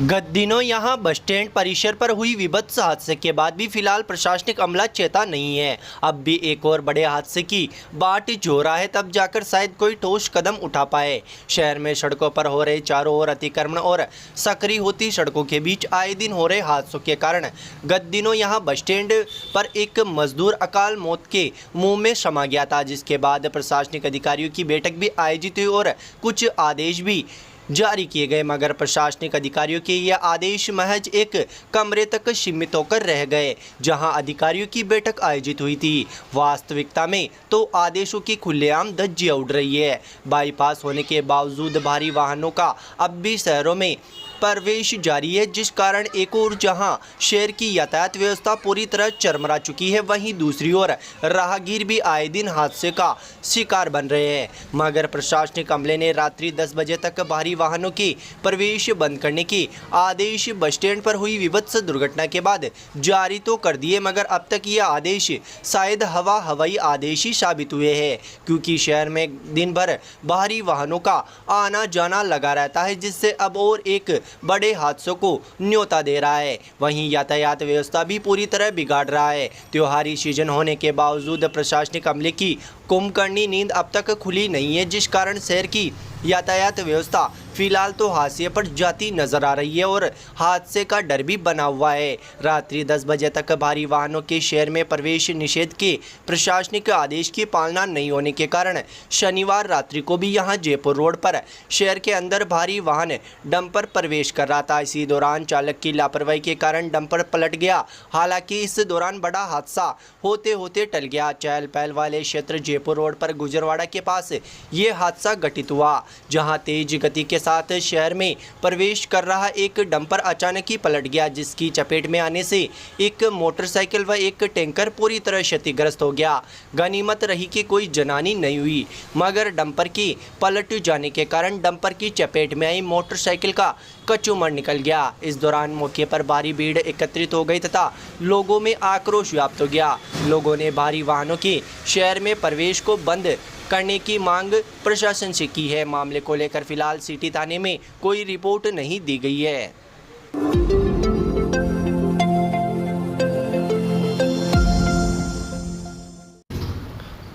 गत दिनों यहां बस स्टैंड परिसर पर हुई विभत्स हादसे के बाद भी फिलहाल प्रशासनिक अमला चेता नहीं है। अब भी एक और बड़े हादसे की बाट जो रहा है, तब जाकर शायद कोई ठोस कदम उठा पाए। शहर में सड़कों पर हो रहे चारों ओर अतिक्रमण और सक्रिय होती सड़कों के बीच आए दिन हो रहे हादसों के कारण गत दिनों यहां बस स्टैंड पर एक मजदूर अकाल मौत के मुंह में समा गया था, जिसके बाद प्रशासनिक अधिकारियों की बैठक भी आयोजित हुई और कुछ आदेश भी जारी किए गए, मगर प्रशासनिक अधिकारियों के ये आदेश महज एक कमरे तक सीमित होकर रह गए जहां अधिकारियों की बैठक आयोजित हुई थी। वास्तविकता में तो आदेशों की खुलेआम धज्जियां उड़ रही है। बाईपास होने के बावजूद भारी वाहनों का अब भी शहरों में प्रवेश जारी है, जिस कारण एक और जहां शहर की यातायात व्यवस्था पूरी तरह चरमरा चुकी है, वहीं दूसरी ओर राहगीर भी आए दिन हादसे का शिकार बन रहे हैं। मगर प्रशासनिक अमले ने रात्रि 10 बजे तक भारी वाहनों के प्रवेश बंद करने के आदेश बस स्टैंड पर हुई विभत्स दुर्घटना के बाद जारी तो कर दिए, मगर अब तक ये आदेश शायद हवाई आदेश ही साबित हुए हैं, क्योंकि शहर में दिन भर भारी वाहनों का आना जाना लगा रहता है, जिससे अब और एक बड़े हादसों को न्योता दे रहा है। वहीं यातायात व्यवस्था भी पूरी तरह बिगाड़ रहा है। त्योहारी सीजन होने के बावजूद प्रशासनिक अमले की कुंभकर्णी नींद अब तक खुली नहीं है, जिस कारण शहर की यातायात व्यवस्था फिलहाल तो हाशिए पर जाती नजर आ रही है और हादसे का डर भी बना हुआ है। रात्रि 10 बजे तक भारी वाहनों के शहर में प्रवेश निषेध के प्रशासनिक आदेश की पालना नहीं होने के कारण शनिवार रात्रि को भी यहां जयपुर रोड पर शहर के अंदर भारी वाहन डंपर प्रवेश कर रहा था। इसी दौरान चालक की लापरवाही के कारण डंपर पलट गया। हालांकि इस दौरान बड़ा हादसा होते होते टल गया। चहल पहल वाले क्षेत्र जयपुर रोड पर गुजरवाड़ा के पास ये हादसा घटित हुआ, जहां तेज गति के साथ शहर में प्रवेश कर रहा एक डंपर अचानक ही पलट गया, जिसकी चपेट में आने से एक मोटरसाइकिल व एक टैंकर पूरी तरह क्षतिग्रस्त हो गया। गनीमत रही कि कोई जनानी नहीं हुई, मगर डंपर की पलट जाने के कारण डंपर की चपेट में आई मोटरसाइकिल का कचूमर निकल गया। इस दौरान मौके पर भारी भीड़ एकत्रित हो गई तथा लोगों में आक्रोश व्याप्त हो गया। लोगों ने भारी वाहनों के शहर में प्रवेश को बंद करने की मांग प्रशासन से की है। मामले को लेकर फिलहाल सिटी थाने में कोई रिपोर्ट नहीं दी गई है।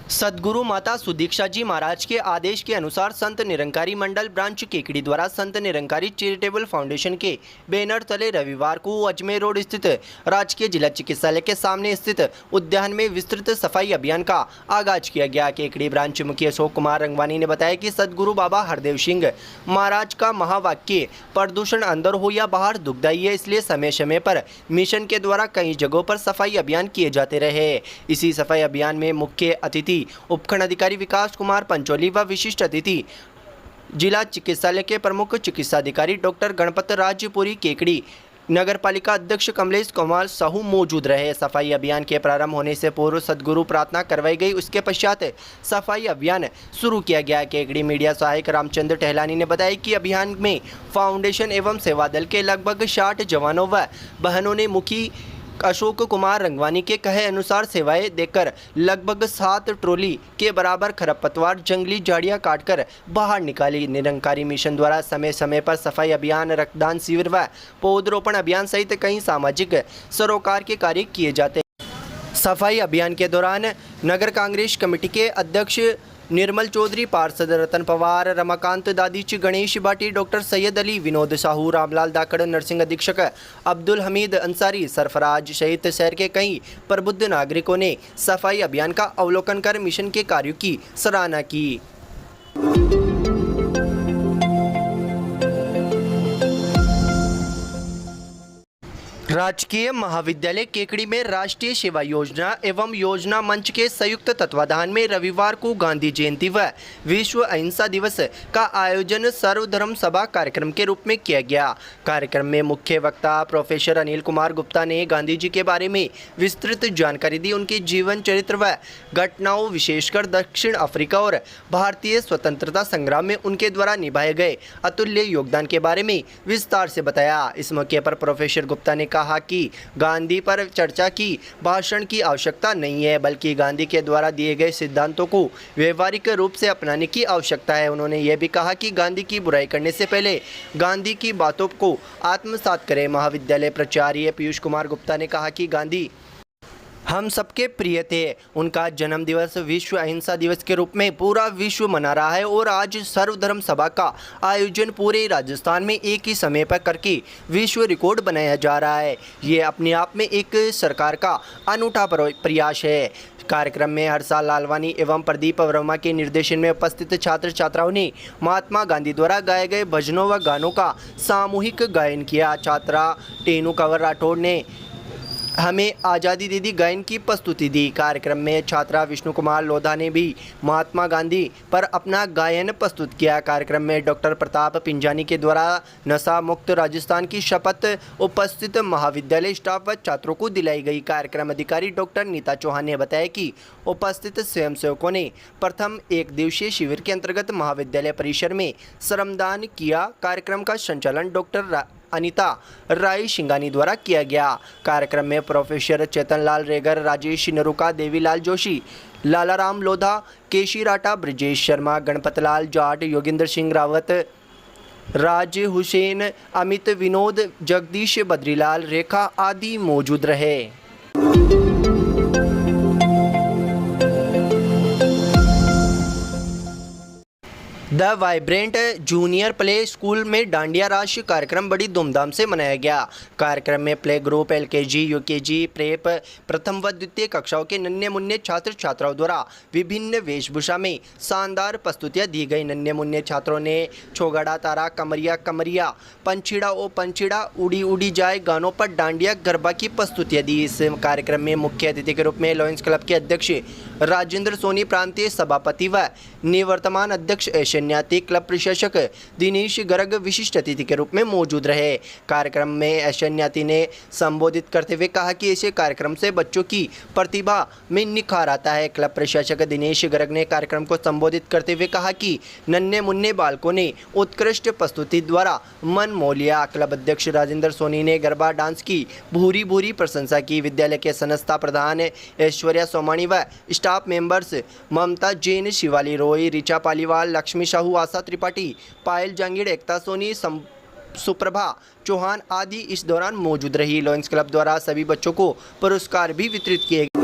सद्गुरु माता सुदीक्षा जी महाराज के आदेश के अनुसार संत निरंकारी मंडल ब्रांच केकड़ी द्वारा संत निरंकारी चैरिटेबल फाउंडेशन के बैनर तले रविवार को अजमेर रोड स्थित राजकीय जिला चिकित्सालय के सामने स्थित उद्यान में विस्तृत सफाई अभियान का आगाज किया गया। केकड़ी ब्रांच मुखी अशोक कुमार रंगवानी ने बताया कि सद्गुरु बाबा हरदेव सिंह महाराज का महावाक्य प्रदूषण अंदर हो या बाहर दुखदाई है, इसलिए समय समय पर मिशन के द्वारा कई जगहों पर सफाई अभियान किए जाते रहे। इसी सफाई अभियान में मुख्य अतिथि उपखंड अधिकारी विकास कुमार पंचोली व विशिष्ट अतिथि जिला चिकित्सालय के प्रमुख चिकित्सा अधिकारी डॉक्टर गणपत राजपुरी केकड़ी, नगर पालिका अध्यक्ष कमलेश कुमार साहू मौजूद रहे। सफाई अभियान के प्रारंभ होने से पूर्व सद्गुरु प्रार्थना करवाई गई, उसके पश्चात सफाई अभियान शुरू किया गया। केकड़ी मीडिया सहायक रामचंद्र टहलानी ने बताया कि अभियान में फाउंडेशन एवं सेवा दल के लगभग 60 जवानों व बहनों ने मुखी अशोक कुमार रंगवानी के कहे अनुसार सेवाएं देकर लगभग 7 ट्रॉली के बराबर खरपतवार जंगली झाड़ियां काटकर बाहर निकाली। निरंकारी मिशन द्वारा समय समय पर सफाई अभियान, रक्तदान शिविर व पौधरोपण अभियान सहित कई सामाजिक सरोकार के कार्य किए जाते हैं। सफाई अभियान के दौरान नगर कांग्रेस कमेटी के अध्यक्ष निर्मल चौधरी, पार्षद रतन पवार, रमाकांत दादीच, गणेश बाटी, डॉक्टर सैयद अली, विनोद साहू, रामलाल दाकड़, नरसिंह अधीक्षक अब्दुल हमीद अंसारी, सरफराज सहित शहर के कई प्रबुद्ध नागरिकों ने सफाई अभियान का अवलोकन कर मिशन के कार्यों की सराहना की। राजकीय महाविद्यालय केकड़ी में राष्ट्रीय सेवा योजना एवं योजना मंच के संयुक्त तत्वाधान में रविवार को गांधी जयंती व विश्व अहिंसा दिवस का आयोजन सर्वधर्म सभा कार्यक्रम के रूप में किया गया। कार्यक्रम में मुख्य वक्ता प्रोफेसर अनिल कुमार गुप्ता ने गांधी जी के बारे में विस्तृत जानकारी दी। उनके जीवन चरित्र व घटनाओं, विशेषकर दक्षिण अफ्रीका और भारतीय स्वतंत्रता संग्राम में उनके द्वारा निभाए गए अतुल्य योगदान के बारे में विस्तार से बताया। इस मौके पर प्रोफेसर गुप्ता ने कहा कहा कि गांधी पर चर्चा की भाषण की आवश्यकता नहीं है, बल्कि गांधी के द्वारा दिए गए सिद्धांतों को व्यवहारिक रूप से अपनाने की आवश्यकता है। उन्होंने यह भी कहा कि गांधी की बुराई करने से पहले गांधी की बातों को आत्मसात करें। महाविद्यालय प्राचार्य पीयूष कुमार गुप्ता ने कहा कि गांधी हम सबके प्रिय थे। उनका जन्म दिवस विश्व अहिंसा दिवस के रूप में पूरा विश्व मना रहा है और आज सर्वधर्म सभा का आयोजन पूरे राजस्थान में एक ही समय पर करके विश्व रिकॉर्ड बनाया जा रहा है। ये अपने आप में एक सरकार का अनूठा प्रयास है। कार्यक्रम में हर साल लालवानी एवं प्रदीप वर्मा के निर्देशन में उपस्थित छात्र छात्राओं ने महात्मा गांधी द्वारा गाए गए भजनों व गानों का सामूहिक गायन किया। छात्रा टेनू कंवर राठौड़ ने हमें आज़ादी दे दी गायन की प्रस्तुति दी। कार्यक्रम में छात्रा विष्णु कुमार लोधा ने भी महात्मा गांधी पर अपना गायन प्रस्तुत किया। कार्यक्रम में डॉक्टर प्रताप पिंजानी के द्वारा नशा मुक्त राजस्थान की शपथ उपस्थित महाविद्यालय स्टाफ व छात्रों को दिलाई गई। कार्यक्रम अधिकारी डॉक्टर नीता चौहान ने बताया कि उपस्थित स्वयंसेवकों ने प्रथम एक दिवसीय शिविर के अंतर्गत महाविद्यालय परिसर में श्रमदान किया। कार्यक्रम का संचालन डॉक्टर अनीता राय सिंगानी द्वारा किया गया। कार्यक्रम में प्रोफेसर चेतन लाल रेगर, राजेश नरुका, देवीलाल जोशी, लालाराम लोधा, केशी राठा, ब्रजेश शर्मा, गणपत लाल जाट, योगेंद्र सिंह रावत, राज हुसैन, अमित, विनोद, जगदीश, बद्रीलाल, रेखा आदि मौजूद रहे। The vibrant junior play school में डांडिया रास कार्यक्रम बड़ी धूमधाम से मनाया गया। कार्यक्रम में play group, LKG, UKG, prep, प्रथम व द्वितीय कक्षाओं के नन्हे मुन्ने छात्र छात्राओं द्वारा विभिन्न वेशभूषा में शानदार प्रस्तुतियां दी गई। नन्हे मुन्ने छात्रों ने छोगड़ा तारा, कमरिया कमरिया, पंछीड़ा ओ पंछीड़ा, उड़ी उड़ी जाए गानों पर डांडिया गरबा की प्रस्तुतियां दी। इस कार्यक्रम में मुख्य अतिथि के रूप में लॉयंस क्लब के अध्यक्ष राजेंद्र सोनी, प्रांतीय सभापति व निवर्तमान अध्यक्ष ऐशन्याती, क्लब प्रशासक दिनेश गर्ग विशिष्ट अतिथि के रूप में मौजूद रहे। कार्यक्रम में ऐशन्याती ने संबोधित करते हुए कहा कि ऐसे कार्यक्रम से बच्चों की प्रतिभा में निखार आता है। क्लब प्रशासक दिनेश गर्ग ने कार्यक्रम को संबोधित करते हुए कहा कि नन्हे मुन्ने बालकों ने उत्कृष्ट प्रस्तुति द्वारा मन मोह लिया। क्लब अध्यक्ष राजेंद्र सोनी ने गरबा डांस की भूरी भूरी प्रशंसा की। विद्यालय के संस्था प्रधान ऐश्वर्या सोमानी व स्टाफ मेंबर्स ममता जैन, शिवाली रोय, रिचा पालीवाल, लक्ष्मी साहू, आशा त्रिपाठी, पायल जांगीड़, एकता सोनी, सुप्रभा चौहान आदि इस दौरान मौजूद रही। लॉयंस क्लब द्वारा सभी बच्चों को पुरस्कार भी वितरित किए गए।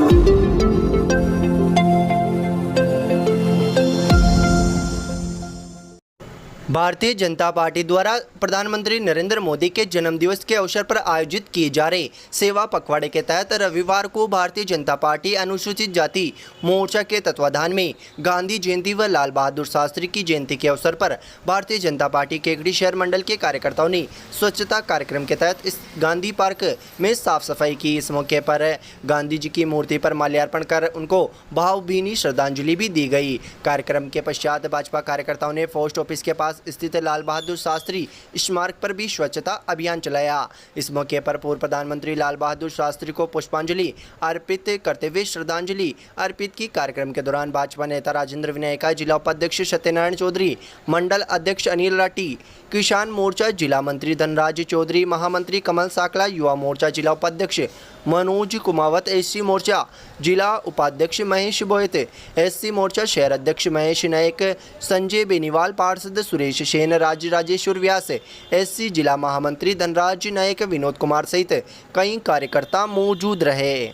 भारतीय जनता पार्टी द्वारा प्रधानमंत्री नरेंद्र मोदी के जन्मदिवस के अवसर पर आयोजित किए जा रहे सेवा पखवाड़े के तहत रविवार को भारतीय जनता पार्टी अनुसूचित जाति मोर्चा के तत्वाधान में गांधी जयंती व लाल बहादुर शास्त्री की जयंती के अवसर पर भारतीय जनता पार्टी केकड़ी शहर मंडल के कार्यकर्ताओं ने स्वच्छता कार्यक्रम के तहत इस गांधी पार्क में साफ सफाई की। इस मौके पर गांधी जी की मूर्ति पर माल्यार्पण कर उनको भावभीनी श्रद्धांजलि भी दी गई। कार्यक्रम के पश्चात भाजपा कार्यकर्ताओं ने पोस्ट ऑफिस के पास स्थित लाल बहादुर शास्त्री स्मारक पर भी स्वच्छता अभियान चलाया। इस मौके पर पूर्व प्रधानमंत्री लाल बहादुर शास्त्री को पुष्पांजलि अर्पित करते हुए श्रद्धांजलि अर्पित की। कार्यक्रम के दौरान भाजपा नेता राजेंद्र विनायका, जिला उपाध्यक्ष सत्यनारायण चौधरी, मंडल अध्यक्ष अनिल राठी, किसान मोर्चा जिला मंत्री धनराज चौधरी, महामंत्री कमल साकला, युवा मोर्चा जिला उपाध्यक्ष मनोज कुमावत, एससी मोर्चा जिला उपाध्यक्ष महेश बोयत, एससी मोर्चा शहर अध्यक्ष महेश नायक, संजय बेनीवाल, पार्षद सुरेश सेन, राजेश्वर व्यास, एससी जिला महामंत्री धनराज नायक, विनोद कुमार सहित कई कार्यकर्ता मौजूद रहे।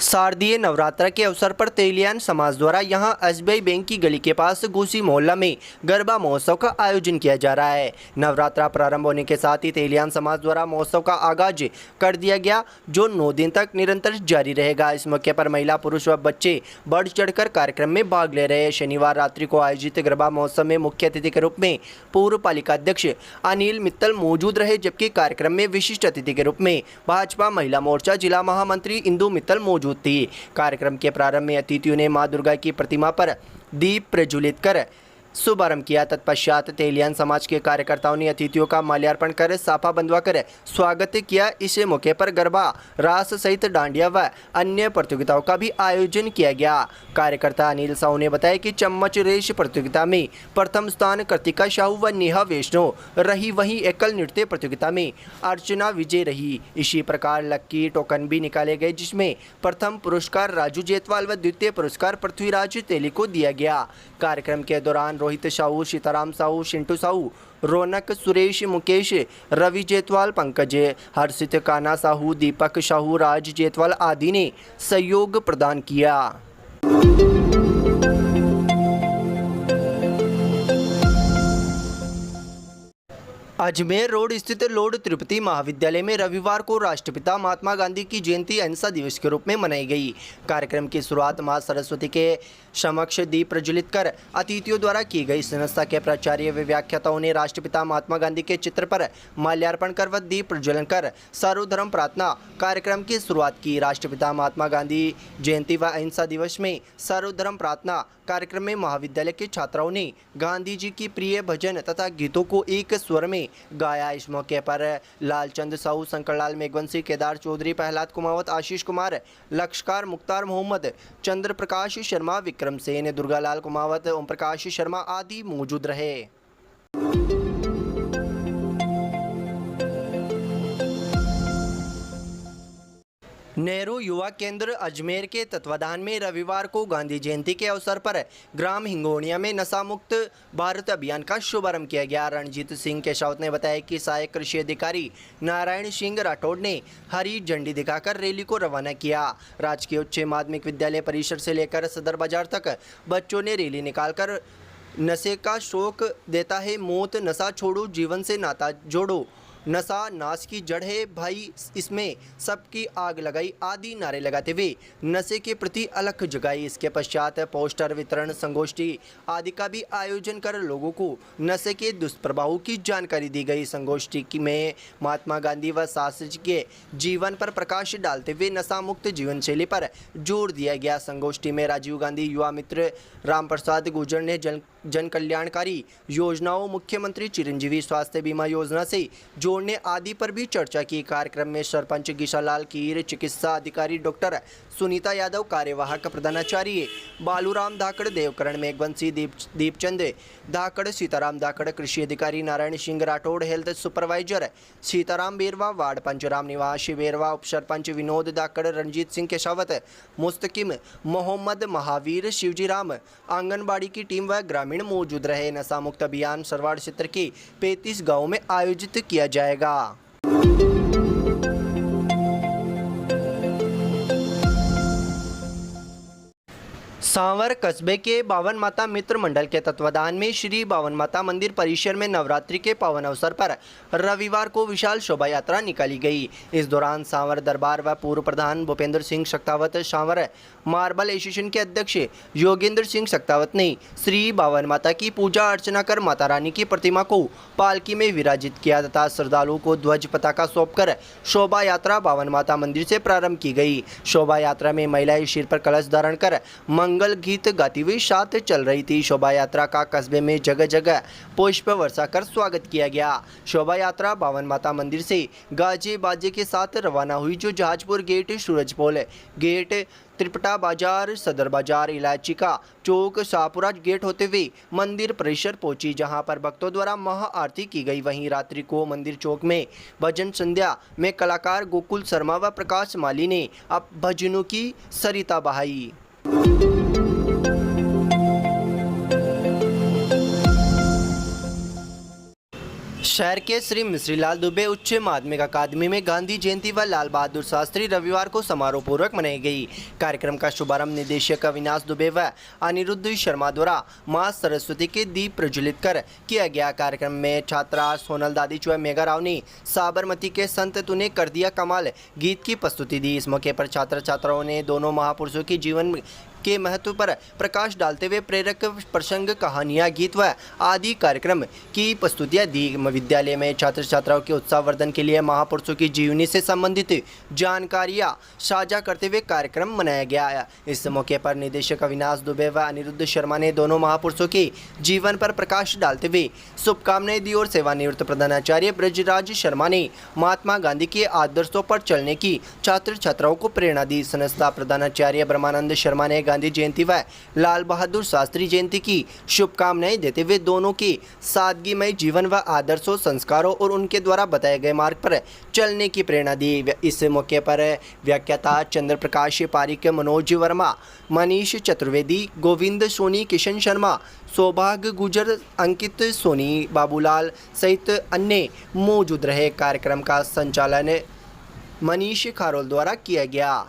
शारदीय नवरात्र के अवसर पर तेलियान समाज द्वारा यहां एसबीआई बैंक की गली के पास घूसी मोहल्ला में गरबा महोत्सव का आयोजन किया जा रहा है। नवरात्र प्रारंभ होने के साथ ही तेलियान समाज द्वारा महोत्सव का आगाज कर दिया गया, जो 9 दिन तक निरंतर जारी रहेगा। इस मौके पर महिला, पुरुष व बच्चे बढ़ चढ़कर कार्यक्रम में भाग ले रहे हैं। शनिवार रात्रि को आयोजित गरबा महोत्सव में मुख्य अतिथि के रूप में पूर्व पालिका अध्यक्ष अनिल मित्तल मौजूद रहे, जबकि कार्यक्रम में विशिष्ट अतिथि के रूप में भाजपा महिला मोर्चा जिला महामंत्री इंदु मित्तल मौजूद थी। कार्यक्रम के प्रारंभ में अतिथियों ने मां दुर्गा की प्रतिमा पर दीप प्रज्वलित कर शुभारंभ किया। तत्पश्चात तेलियान समाज के कार्यकर्ताओं ने अतिथियों का माल्यार्पण कर साफा बंधवा कर स्वागत किया। इस मौके पर गरबा, रास सहित डांडिया व अन्य प्रतियोगिताओं का भी आयोजन किया गया। कार्यकर्ता अनिल साहू ने बताया कि चम्मच रेस प्रतियोगिता में प्रथम स्थान कृतिका साहू व नेहा वैष्णव रही, वहीं एकल नृत्य प्रतियोगिता में अर्चना विजय रही। इसी प्रकार लक्की टोकन भी निकाले गए, जिसमें प्रथम पुरस्कार राजू जेतवाल व द्वितीय पुरस्कार पृथ्वीराज तेली को दिया गया। कार्यक्रम के दौरान रोहित साहू, सीताराम साहू, चिंटू साहू, रौनक, सुरेश, मुकेश, रवि जेतवाल, पंकज, हर्षित, काना साहू, दीपक साहू, राज जेतवाल आदि ने सहयोग प्रदान किया। अजमेर रोड स्थित लॉर्ड तिरुपति महाविद्यालय में रविवार को राष्ट्रपिता महात्मा गांधी की जयंती अहिंसा दिवस के रूप में मनाई गई। कार्यक्रम की शुरुआत मां सरस्वती के समक्ष दीप प्रज्वलित कर अतिथियों द्वारा की गई। संस्था के प्राचार्य व व्याख्याताओं ने राष्ट्रपिता महात्मा गांधी के चित्र पर माल्यार्पण कर व दीप प्रज्वलन कर सर्वधर्म प्रार्थना कार्यक्रम की शुरुआत की। राष्ट्रपिता महात्मा गांधी जयंती व अहिंसा दिवस में सर्वधर्म प्रार्थना कार्यक्रम में महाविद्यालय के छात्राओं ने गांधी जी की प्रिय भजन तथा गीतों को एक स्वर में गाया। इस मौके पर लालचंद साहू, शंकरलाल मेघवंशी, केदार चौधरी, प्रहलाद कुमावत, आशीष कुमार, लक्षकार, मुख्तार मोहम्मद, चंद्र प्रकाश शर्मा, विक्रम सेन, दुर्गालाल कुमावत, ओम प्रकाश शर्मा आदि मौजूद रहे। नेहरू युवा केंद्र अजमेर के तत्वाधान में रविवार को गांधी जयंती के अवसर पर ग्राम हिंगोनिया में नशा मुक्त भारत अभियान का शुभारंभ किया गया। रणजीत सिंह केशवत ने बताया कि सहायक कृषि अधिकारी नारायण सिंह राठौड़ ने हरी झंडी दिखाकर रैली को रवाना किया। राजकीय उच्च माध्यमिक विद्यालय परिसर से लेकर सदर बाजार तक बच्चों ने रैली निकालकर नशे का शौक देता है मौत, नशा छोड़ो, जीवन से नाता जोड़ो, नशा नाश की जड़ है भाई, इसमें सबकी आग लगाई आदि नारे लगाते हुए नशे के प्रति अलख जगाई। इसके पश्चात पोस्टर वितरण, संगोष्ठी आदि का भी आयोजन कर लोगों को नशे के दुष्प्रभावों की जानकारी दी गई। संगोष्ठी में महात्मा गांधी व शास्त्री के जीवन पर प्रकाश डालते हुए नशा मुक्त जीवन शैली पर जोर दिया गया। संगोष्ठी में राजीव गांधी युवा मित्र राम प्रसाद गुर्जर ने जन कल्याणकारी योजनाओं, मुख्यमंत्री चिरंजीवी स्वास्थ्य बीमा योजना से जोड़ने आदि पर भी चर्चा की। कार्यक्रम में सरपंच गीशालाल कीर, चिकित्सा अधिकारी डॉक्टर सुनीता यादव, कार्यवाहक प्रधानाचार्य बालूराम धाकड़, देवकरण मेघवंशी, दीपचंद धाकड़, सीताराम धाकड़, कृषि अधिकारी नारायण सिंह राठौड़, हेल्थ सुपरवाइजर सीताराम बेरवा, वार्ड पंच राम निवास बेरवा, उप सरपंच विनोद धाकड़, रणजीत सिंह केशावत, मुस्तकिम मोहम्मद, महावीर, शिवजी राम, आंगनबाड़ी की टीम व ग्रामीण मौजूद रहे। नशा मुक्त अभियान सरवाड़ क्षेत्र के 35 गाँवों में आयोजित किया जाएगा। सांवर कस्बे के बावन माता मित्र मंडल के तत्वाधान में श्री बावन माता मंदिर परिसर में नवरात्रि के पावन अवसर पर रविवार को विशाल शोभा यात्रा निकाली गई। इस दौरान सांवर दरबार व पूर्व प्रधान भूपेंद्र सिंह सक्तावत, सांवर मार्बल एसोसिएशन के अध्यक्ष योगेंद्र सिंह सक्तावत ने श्री बावन माता की पूजा अर्चना कर माता रानी की प्रतिमा को पालकी में विराजित किया तथा श्रद्धालुओं को ध्वज पताका सौंपकर शोभा यात्रा बावन माता मंदिर से प्रारंभ की गई। शोभा यात्रा में महिलाएं सिर पर कलश धारण कर मंगल गीत गाती हुई साथ चल रही थी। शोभा यात्रा का कस्बे में जगह जगह पुष्प वर्षा कर स्वागत किया गया। शोभा यात्रा बावन माता मंदिर से गाजे बाजे के साथ रवाना हुई, जो जहाजपुर गेट, सूरजपोल गेट, त्रिपटा बाजार, सदर बाजार, इलायची का चौक, शाहपुरा गेट होते हुए मंदिर परिसर पहुंची, जहां पर भक्तों द्वारा महाआरती की गई। वहीं रात्रि को मंदिर चौक में भजन संध्या में कलाकार गोकुल शर्मा व प्रकाश माली ने अब भजनों की सरिता बहाई। शहर के श्री मिश्रीलाल दुबे उच्च माध्यमिक अकादमी में गांधी जयंती व लाल बहादुर शास्त्री रविवार को समारोह पूर्वक मनाई गई। कार्यक्रम का शुभारंभ निदेशक अविनाश दुबे व अनिरुद्ध शर्मा द्वारा मां सरस्वती के दीप प्रज्वलित कर किया गया। कार्यक्रम में छात्रा सोनल दादीच व मेघा राव ने साबरमती के संत तूने कर दिया कमाल गीत की प्रस्तुति दी। इस मौके पर छात्र छात्राओं ने दोनों महापुरुषों के जीवन के महत्व पर प्रकाश डालते हुए प्रेरक प्रसंग, कहानियाँ, गीत व आदि कार्यक्रम की प्रस्तुतियाँ दी। विद्यालय में छात्र छात्राओं के उत्साहवर्धन के लिए महापुरुषों की जीवनी से संबंधित जानकारियाँ साझा करते हुए कार्यक्रम मनाया गया। इस मौके पर निदेशक अविनाश दुबे व अनिरुद्ध शर्मा ने दोनों महापुरुषों के जीवन पर प्रकाश डालते हुए शुभकामनाएं दी और सेवानिवृत्त प्रधानाचार्य ब्रजराज शर्मा ने महात्मा गांधी के आदर्शों पर चलने की छात्र छात्राओं को प्रेरणा दी। संस्था प्रधानाचार्य ब्रह्मानंद शर्मा ने गांधी जयंती व लाल बहादुर शास्त्री जयंती की शुभकामनाएं देते हुए दोनों के सादगीमय जीवन व आदर्शों, संस्कारों और उनके द्वारा बताए गए मार्ग पर चलने की प्रेरणा दी। इस मौके पर व्याख्याता चंद्र प्रकाश पारिक, मनोज वर्मा, मनीष चतुर्वेदी, गोविंद सोनी, किशन शर्मा, सौभाग्य गुजर, अंकित सोनी, बाबूलाल सहित अन्य मौजूद रहे। कार्यक्रम का संचालन मनीष खारोल द्वारा किया गया।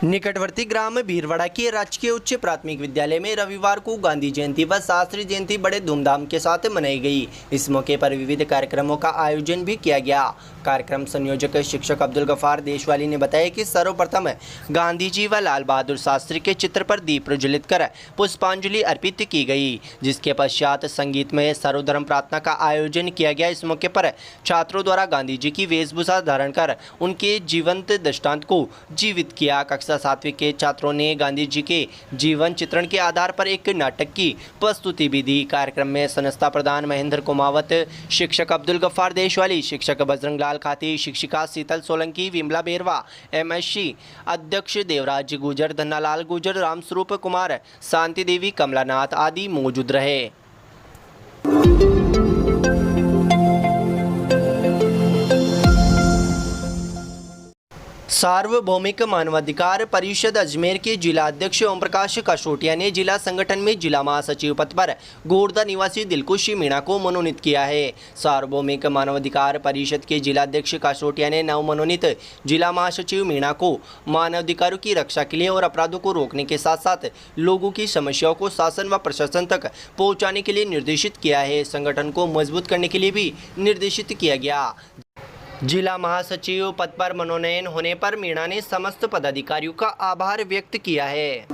निकटवर्ती ग्राम भीरवाड़ा के राजकीय उच्च प्राथमिक विद्यालय में रविवार को गांधी जयंती व शास्त्री जयंती बड़े धूमधाम के साथ मनाई गई। इस मौके पर विविध कार्यक्रमों का आयोजन भी किया गया। कार्यक्रम संयोजक शिक्षक अब्दुल गफार देशवाली ने बताया कि सर्वप्रथम गांधी जी व लाल बहादुर शास्त्री के चित्र पर दीप प्रज्वलित कर पुष्पांजलि अर्पित की गई, जिसके पश्चात संगीतमय सर्वधर्म प्रार्थना का आयोजन किया गया। इस मौके पर छात्रों द्वारा गांधी जी की वेशभूषा धारण कर उनके जीवंत दृष्टांत को जीवित किया। कक्षा 7वीं के छात्रों ने गांधी जी के जीवन चित्रण के आधार पर एक नाटक की प्रस्तुति भी दी। कार्यक्रम में संस्था प्रधान महेंद्र कुमावत, शिक्षक अब्दुल गफार देशवाली, शिक्षक बजरंग लाल खाती, शिक्षिका शीतल सोलंकी, विमला बेरवा, MSc अध्यक्ष देवराज गुजर, धन्नालाल गुजर, रामस्वरूप कुमार, शांति देवी, कमलानाथ आदि मौजूद रहे। सार्वभौमिक मानवाधिकार परिषद अजमेर के जिला अध्यक्ष ओम प्रकाश काशोटिया ने जिला संगठन में जिला महासचिव पद पर गोरदा निवासी दिलकुश मीणा को मनोनीत किया है। सार्वभौमिक मानवाधिकार परिषद के जिला अध्यक्ष काशोटिया ने नवमनोनीत जिला महासचिव मीणा को मानवाधिकारों की रक्षा के लिए और अपराधों को रोकने के साथ साथ लोगों की समस्याओं को शासन व प्रशासन तक पहुँचाने के लिए निर्देशित किया है। संगठन को मजबूत करने के लिए भी निर्देशित किया गया। जिला महासचिव पद पर मनोनयन होने पर मीणा ने समस्त पदाधिकारियों का आभार व्यक्त किया है।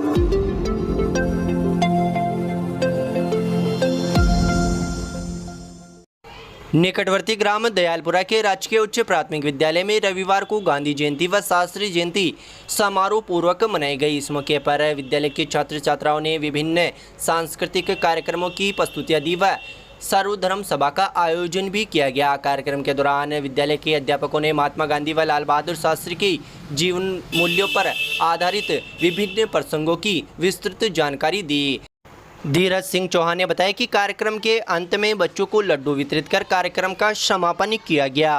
निकटवर्ती ग्राम दयालपुरा के राजकीय उच्च प्राथमिक विद्यालय में रविवार को गांधी जयंती व शास्त्री जयंती समारोह पूर्वक मनाई गई। इस मौके पर विद्यालय के छात्र छात्राओं ने विभिन्न सांस्कृतिक कार्यक्रमों की प्रस्तुतियां दी व सर्वधर्म सभा का आयोजन भी किया गया। कार्यक्रम के दौरान विद्यालय के अध्यापकों ने महात्मा गांधी व लाल बहादुर शास्त्री की जीवन मूल्यों पर आधारित विभिन्न प्रसंगों की विस्तृत जानकारी दी। धीरज सिंह चौहान ने बताया कि कार्यक्रम के अंत में बच्चों को लड्डू वितरित कर कार्यक्रम का समापन किया गया।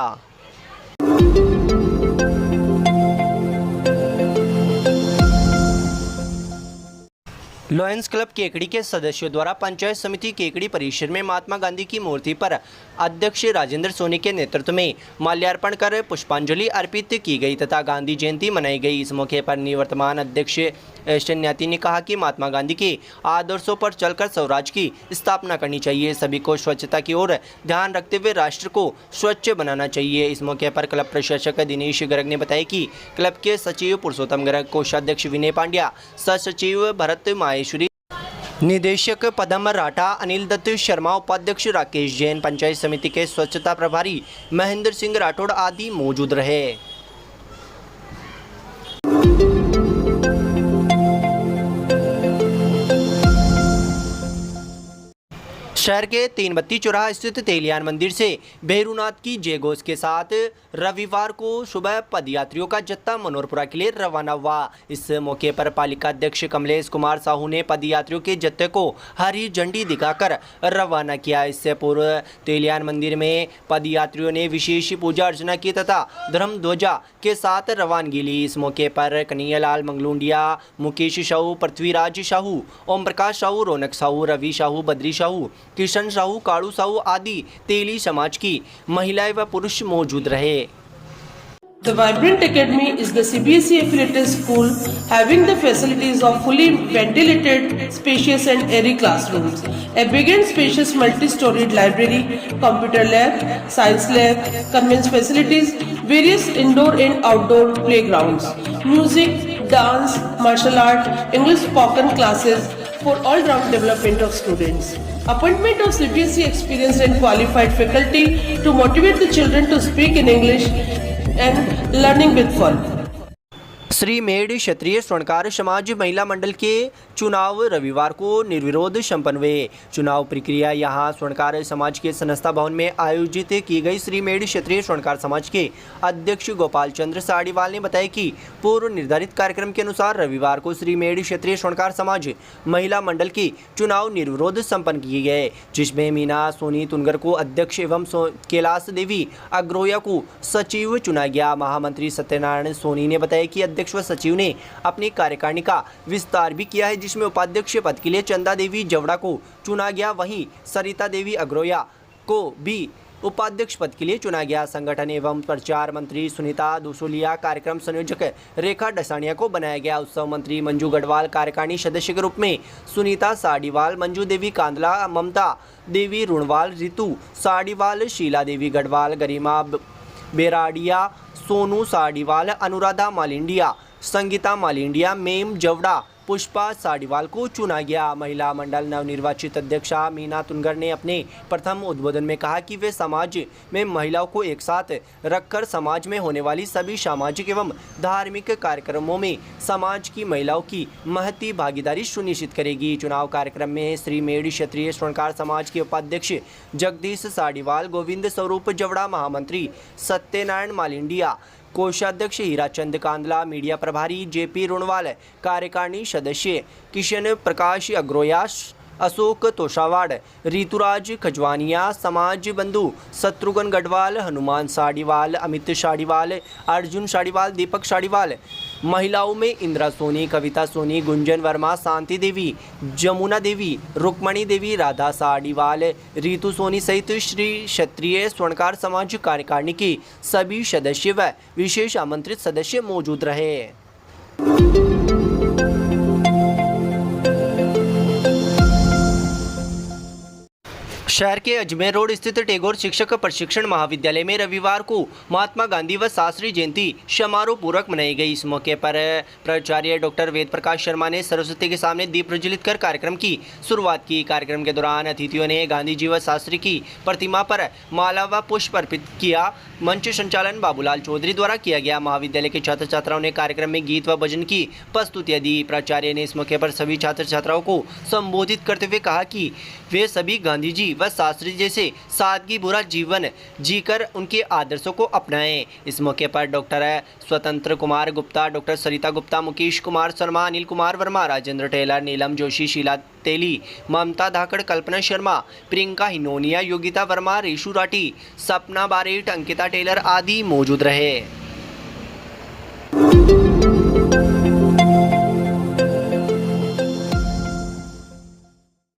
लॉयंस क्लब केकड़ी के सदस्यों द्वारा पंचायत समिति केकड़ी परिसर में महात्मा गांधी की मूर्ति पर अध्यक्ष राजेंद्र सोनी के नेतृत्व में माल्यार्पण कर पुष्पांजलि अर्पित की गई तथा गांधी जयंती मनाई गई। इस मौके पर निवर्तमान अध्यक्ष न्याती ने कहा कि महात्मा गांधी के आदर्शों पर चलकर स्वराज की स्थापना करनी चाहिए। सभी को स्वच्छता की ओर ध्यान रखते हुए राष्ट्र को स्वच्छ बनाना चाहिए। इस मौके पर क्लब प्रशासक दिनेश गर्ग ने बताया कि क्लब के सचिव पुरुषोत्तम गर्ग, कोषाध्यक्ष विनय पांड्या, सह सचिव भरत माहेश्वरी, निदेशक पदम राठा, अनिल दत्त शर्मा, उपाध्यक्ष राकेश जैन, पंचायत समिति के स्वच्छता प्रभारी महेंद्र सिंह राठौड़ आदि मौजूद रहे। शहर के 3 बत्ती चौराहा स्थित तेलियान मंदिर से भैरूनाथ की जय घोष के साथ रविवार को सुबह पदयात्रियों का जत्था मनोहरपुरा के लिए रवाना हुआ। इस मौके पर पालिका अध्यक्ष कमलेश कुमार साहू ने पदयात्रियों के जत्थे को हरी झंडी दिखाकर रवाना किया। इससे पूर्व तेलियान मंदिर में पदयात्रियों ने विशेष पूजा अर्चना की तथा धर्म ध्वजा के साथ रवानगी ली। इस मौके पर कन्हैयालाल मंगलूंडिया, मुकेश साहू, पृथ्वीराज साहू, ओम प्रकाश साहू, रौनक साहू, रवि साहू, बद्री साहू, किशन साहू, काड़ू साहू आदि तेली समाज की महिलाएं व पुरुष मौजूद रहे। The Vibrant Academy is the CBSE affiliated school having the facilities of fully ventilated, spacious and airy classrooms, a big and spacious multi-storied library, computer lab, science lab, conveyance facilities, various indoor and outdoor playgrounds, music, dance, martial art, English spoken classes for all-round development of students. Appointment of CBSE experienced and qualified faculty to motivate the children to speak in English and learning with fun. Shri Maid Kshatriya Swarnkar Samaj Mahila मंडल के चुनाव रविवार को निर्विरोध संपन्न हुए। चुनाव प्रक्रिया यहां स्वर्णकार समाज के संस्था भवन में आयोजित की गई। श्री मेड क्षत्रिय स्वर्णकार समाज के अध्यक्ष गोपाल चंद्र साड़ीवाल ने बताया कि पूर्व निर्धारित कार्यक्रम के अनुसार रविवार को श्री मेड क्षत्रिय स्वर्णकार समाज महिला मंडल के चुनाव निर्विरोध संपन्न किए गए, जिसमें मीना सोनी तुनगर को अध्यक्ष एवं कैलाश देवी अग्रोया को सचिव चुना गया। महामंत्री सत्यनारायण सोनी ने बताया कि अध्यक्ष व सचिव ने अपनी कार्यकारिणी का विस्तार भी किया है, जिसमें उपाध्यक्ष पद के लिए चंदा देवी जवड़ा को चुना गया, वहीं सरिता देवी अग्रोया को भी उपाध्यक्ष पद के लिए चुना गया। संगठन एवं प्रचार मंत्री सुनीता दुसोलिया, कार्यक्रम संयोजक रेखा डसानिया को बनाया गया। उत्सव मंत्री मंजू गढ़वाल, कार्यकारिणी सदस्य के रूप में सुनीता साड़ीवाल, मंजू देवी कांदला, ममता देवी रुणवाल, रितु साड़ीवाल, शीला देवी गढ़वाल, गरिमा बेराडिया, सोनू साड़ीवाल, अनुराधा मालिंडिया, संगीता मालिंडिया, मेम जवड़ा, पुष्पा साड़ीवाल को चुना गया। महिला मंडल नवनिर्वाचित अध्यक्षा मीना तुनगर ने अपने प्रथम उद्बोधन में कहा कि वे समाज में महिलाओं को एक साथ रखकर समाज में होने वाली सभी सामाजिक एवं धार्मिक कार्यक्रमों में समाज की महिलाओं की महती भागीदारी सुनिश्चित करेगी। चुनाव कार्यक्रम में श्री मेड क्षत्रिय स्वर्णकार समाज के उपाध्यक्ष जगदीश साड़ीवाल, गोविंद स्वरूप जवड़ा, महामंत्री सत्यनारायण मालिंडिया, कोषाध्यक्ष हीराचंद कांदला, मीडिया प्रभारी जेपी रुणवाल, कार्यकारिणी सदस्य किशन प्रकाश अग्रोया, अशोक तोशावाड़, ऋतुराज खजवानिया, समाज बंधु शत्रुघ्न गढ़वाल, हनुमान साड़ीवाल, अमित साड़ीवाल, अर्जुन साड़ीवाल, दीपक साड़ीवाल, महिलाओं में इंदिरा सोनी, कविता सोनी, गुंजन वर्मा, शांति देवी, जमुना देवी, रुक्मणी देवी, राधा साड़ीवाल, रीतु सोनी सहित श्री क्षत्रिय स्वर्णकार समाज कार्यकारिणी के सभी सदस्य व विशेष आमंत्रित सदस्य मौजूद रहे। शहर के अजमेर रोड स्थित टैगोर शिक्षक प्रशिक्षण महाविद्यालय में रविवार को महात्मा गांधी व शास्त्री जयंती समारोह पूर्वक मनाई गई। इस मौके पर प्राचार्य डॉक्टर वेद प्रकाश शर्मा ने सरस्वती के सामने दीप प्रज्वलित कर कार्यक्रम की शुरुआत की। कार्यक्रम के दौरान अतिथियों ने गांधी जी व शास्त्री की प्रतिमा पर माला व पुष्प अर्पित किया। मंच संचालन बाबूलाल चौधरी द्वारा किया गया। महाविद्यालय के छात्र छात्राओं ने कार्यक्रम में गीत व भजन की प्रस्तुतियां दी। प्राचार्य ने इस मौके पर सभी छात्र छात्राओं को संबोधित करते हुए कहा कि वे सभी गांधी जी व शास्त्री जैसे सादगी भरा जीवन जीकर उनके आदर्शों को अपनाएं। इस मौके पर डॉक्टर स्वतंत्र कुमार गुप्ता, डॉक्टर सरिता गुप्ता, मुकेश कुमार शर्मा, अनिल कुमार वर्मा, राजेंद्र टेलर, नीलम जोशी, शीला तेली, ममता धाकड़, कल्पना शर्मा, प्रियंका हिनोनिया, योगिता वर्मा, रेशु राठी, सपना बारेट, अंकिता टेलर आदि मौजूद रहे।